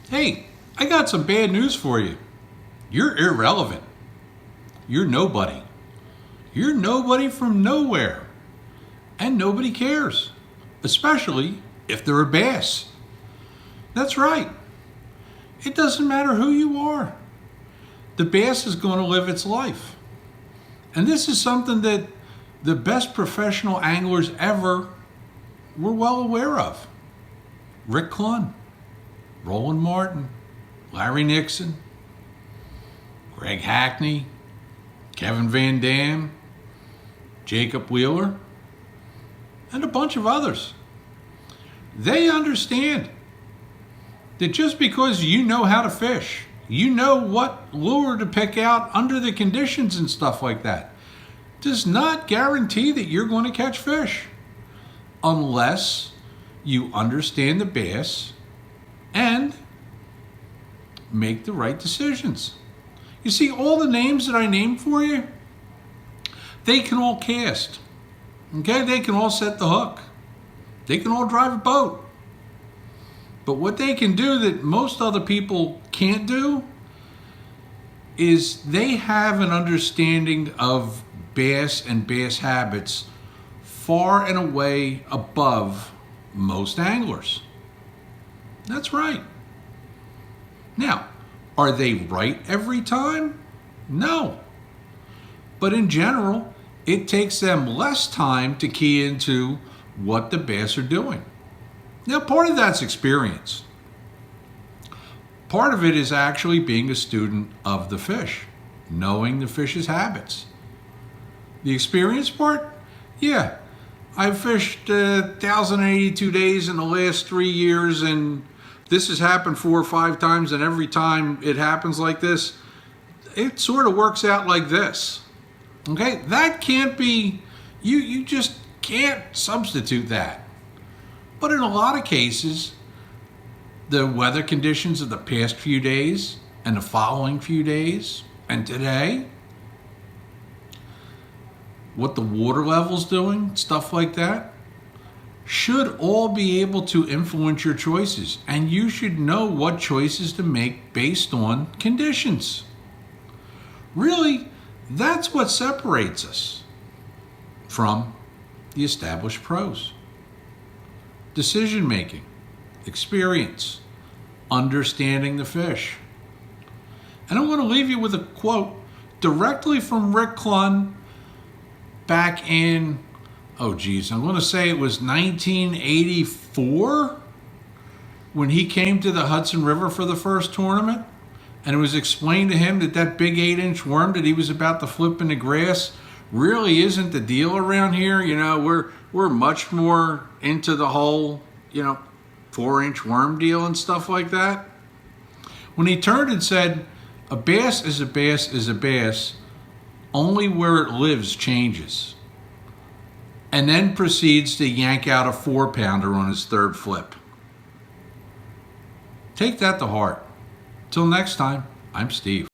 Hey, I got some bad news for you. You're irrelevant. You're nobody. You're nobody from nowhere. And nobody cares, especially if they're a bass. That's right. It doesn't matter who you are. The bass is going to live its life. And this is something that the best professional anglers ever were well aware of. Rick Clunn, Roland Martin, Larry Nixon, Greg Hackney, Kevin VanDam, Jacob Wheeler, and a bunch of others. They understand that just because you know how to fish, you know what lure to pick out under the conditions and stuff like that, does not guarantee that you're going to catch fish unless you understand the bass and make the right decisions. You see, all the names that I named for you, they can all cast. Okay, they can all set the hook. They can all drive a boat. But what they can do that most other people can't do is they have an understanding of bass and bass habits far and away above most anglers. That's right. Now, are they right every time? No. But in general, it takes them less time to key into what the bass are doing. Now, part of that's experience. Part of it is actually being a student of the fish, knowing the fish's habits. The experience part? Yeah. I've fished 1,082 days in the last 3 years, and this has happened 4 or 5 times, and every time it happens like this, it sort of works out like this. Okay? That can't be, you just can't substitute that. But in a lot of cases, the weather conditions of the past few days and the following few days and today, what the water level's doing, stuff like that, should all be able to influence your choices. And you should know what choices to make based on conditions. Really, that's what separates us from the established pros. Decision making, experience, understanding the fish. And I want to leave you with a quote directly from Rick Clunn back in, I'm going to say it was 1984 when he came to the Hudson River for the first tournament. And it was explained to him that that big 8-inch worm that he was about to flip in the grass really isn't the deal around here. You know, we're much more into the whole, 4-inch worm deal and stuff like that. When he turned and said, a bass is a bass is a bass, only where it lives changes. And then proceeds to yank out a 4-pounder on his third flip. Take that to heart. Till next time, I'm Steve.